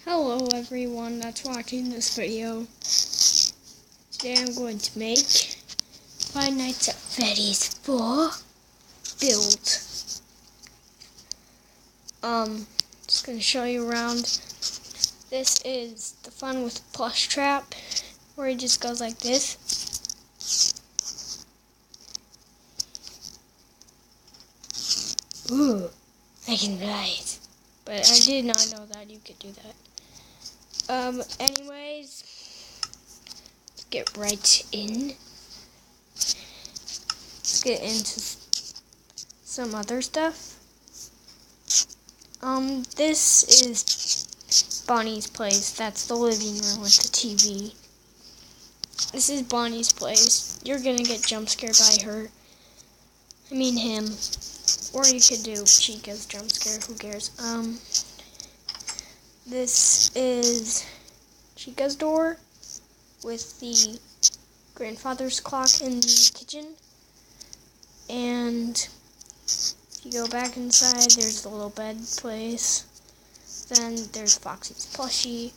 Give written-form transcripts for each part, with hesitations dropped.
Hello everyone that's watching this video. Today I'm going to make Five Nights at Freddy's 4 build. Just going to show you around. This is the fun with plush trap, where it just goes like this. Ooh, I can ride. But I did not know that you could do that. Anyways, let's get right in. Let's get into some other stuff. This is Bonnie's place. That's the living room with the TV. This is Bonnie's place. You're gonna get jump scared by her. I mean him. Or you could do Chica's jump scare, who cares? This is Chica's door with the grandfather's clock in the kitchen. And if you go back inside, there's the little bed place. Then there's Foxy's plushie.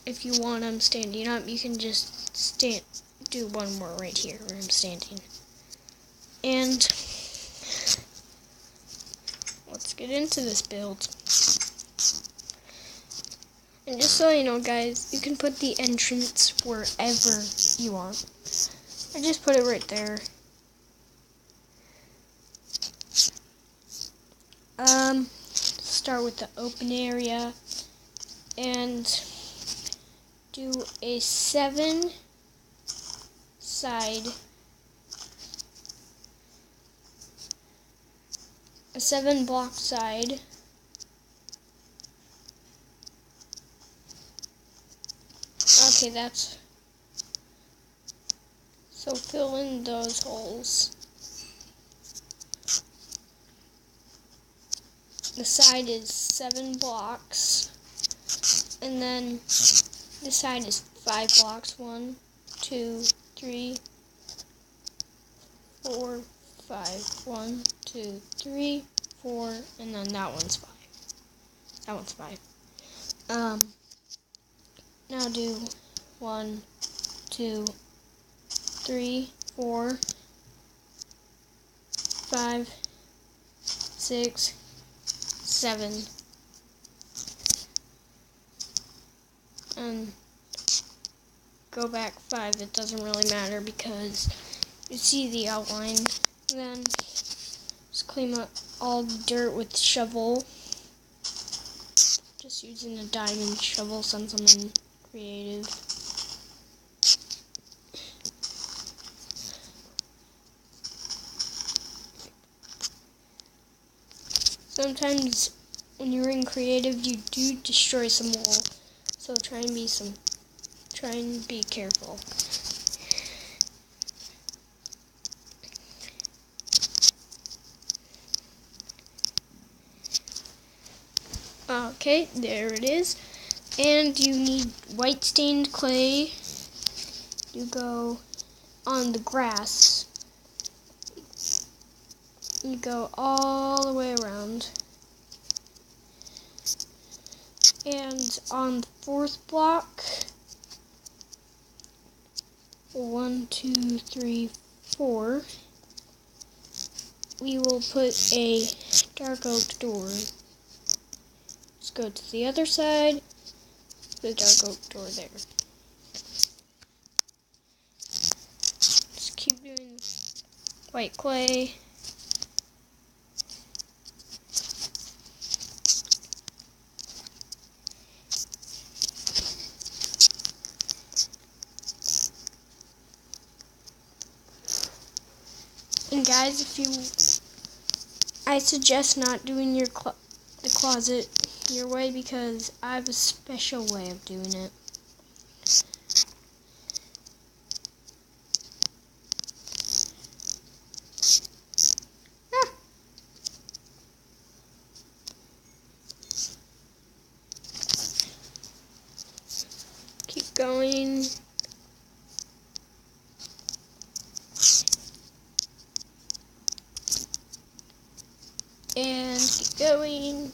If you want him standing up, you can just do one more right here where I'm standing. And let's get into this build. And just so you know, guys, you can put the entrance wherever you want. I just put it right there. Start with the open area and do a 7 block side. Okay, that's so fill in those holes. The side is 7 blocks, and then the side is 5 blocks. 1, 2, 3, 4, 5. 1, 2, 3, 4, and then that one's 5. That one's 5. Now do 1, 2, 3, 4, 5, 6, 7, and go back 5. It doesn't really matter because you see the outline. Then just clean up all the dirt with shovel. Just using a diamond shovel since I'm in creative. Sometimes when you're in creative, you do destroy some wall, so try and be careful. Okay, there it is. And you need white stained clay. You go on the grass. You go all the way around. And on the 4th block, 1, 2, 3, 4, we will put a dark oak door. Let's go to the other side, put a dark oak door there. Just keep doing white clay. And guys, I suggest not doing the closet your way because I have a special way of doing it. Keep going. And keep going.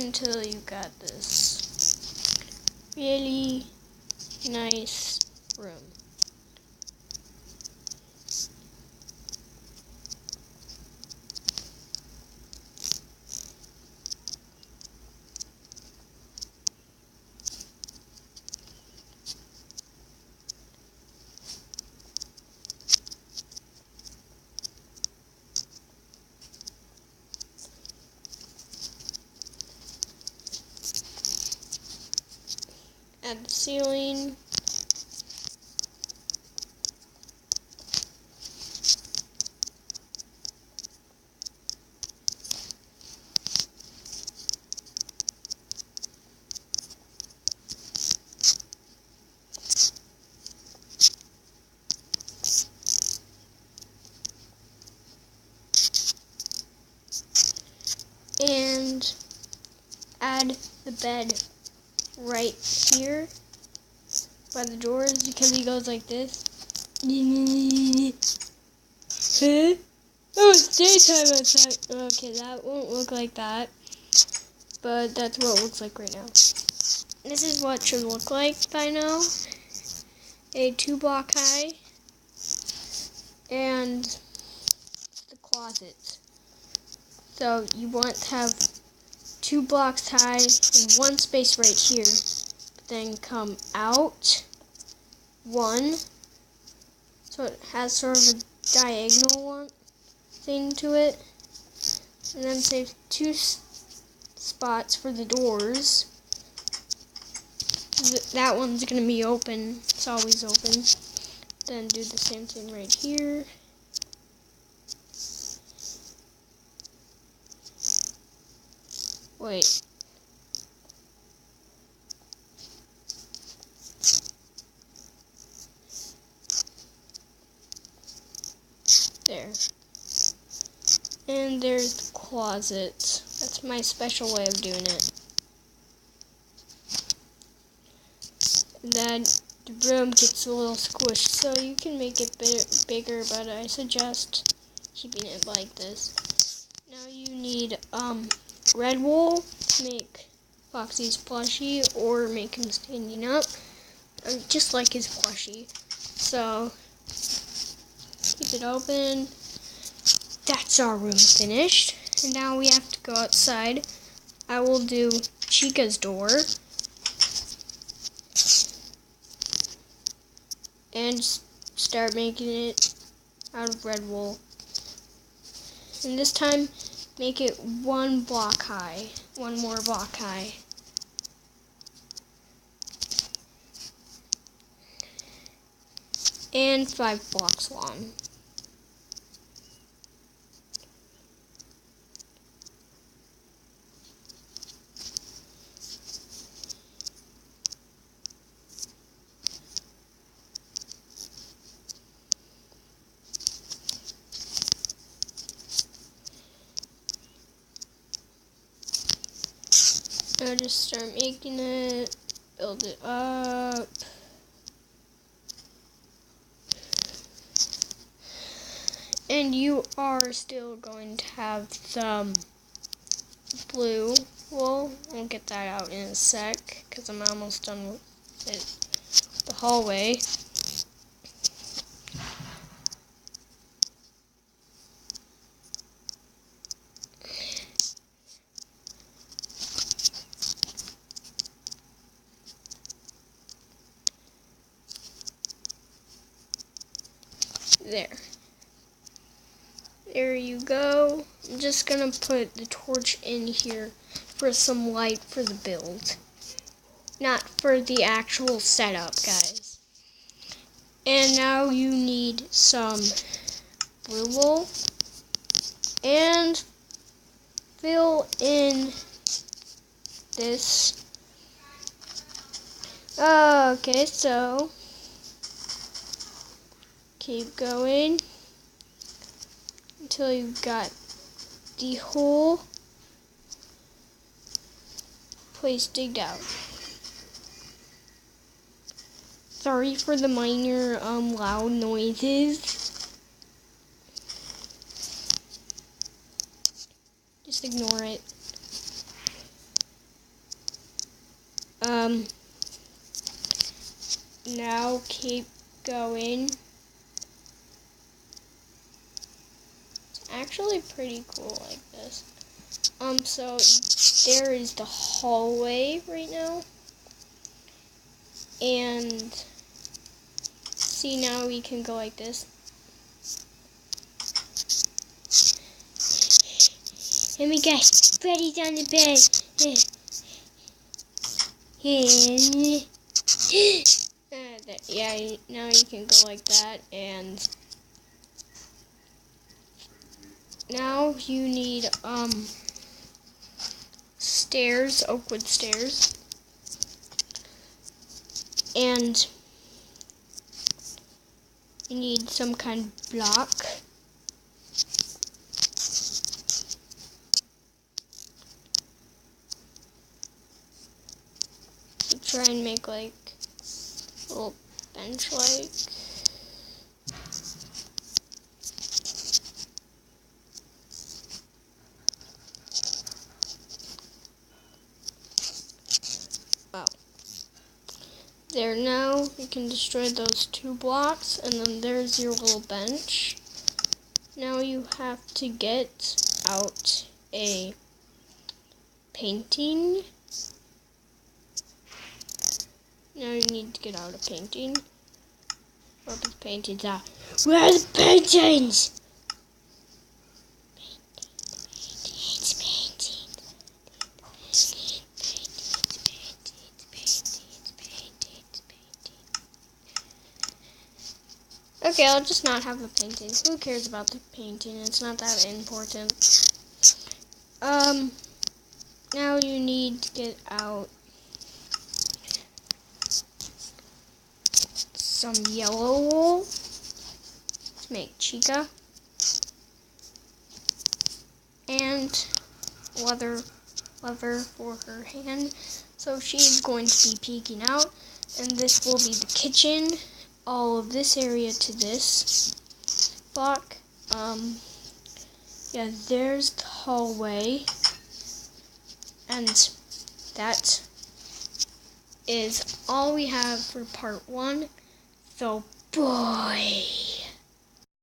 until you got this really nice room. Add the ceiling. And add the bed right here by the doors because he goes like this. Huh? Oh, it's daytime outside. Okay, that won't look like that, but that's what it looks like right now. This is what it should look like by now. A 2-block high and the closet. So you want to have 2 blocks high and 1 space right here. Then come out 1. So it has sort of a diagonal one thing to it. And then save 2 spots for the doors. That one's going to be open. It's always open. Then do the same thing right here. Wait. There. And there's the closet. That's my special way of doing it. Then the room gets a little squished, so you can make it bigger, but I suggest keeping it like this. Now you need red wool to make Foxy's plushie or make him standing up, just like his plushie. So keep it open. That's our room finished. And now we have to go outside. I will do Chica's door. And start making it out of red wool. And this time, make it 1 block high. 1 more block high. And 5 blocks long. I just start making it, build it up. And you are still going to have some blue wool. I'll get that out in a sec because I'm almost done with it. The hallway. There you go. I'm just gonna put the torch in here for some light for the build. Not for the actual setup, guys. And now you need some blue wool. And fill in this. Okay, so keep going until you've got the whole place digged out. Sorry for the minor loud noises. Just ignore it. Now keep going. It's actually pretty cool like this. So there is the hallway right now. And see, now we can go like this. And we got Freddys on the bed. Yeah, now you can go like that. And now you need stairs, oakwood stairs. And you need some kind of block. So try and make like a little bench like. Oh. There, now you can destroy those 2 blocks, and then there's your little bench. Now you have to get out a painting. Now you need to get out a painting. Where the paintings are? Where are the paintings? Okay, I'll just not have the painting. Who cares about the painting? It's not that important. Now you need to get out some yellow wool to make Chica. And leather for her hand. So she's going to be peeking out. And this will be the kitchen. All of this area to this block. Yeah, there's the hallway. And that is all we have for part 1. So, bye.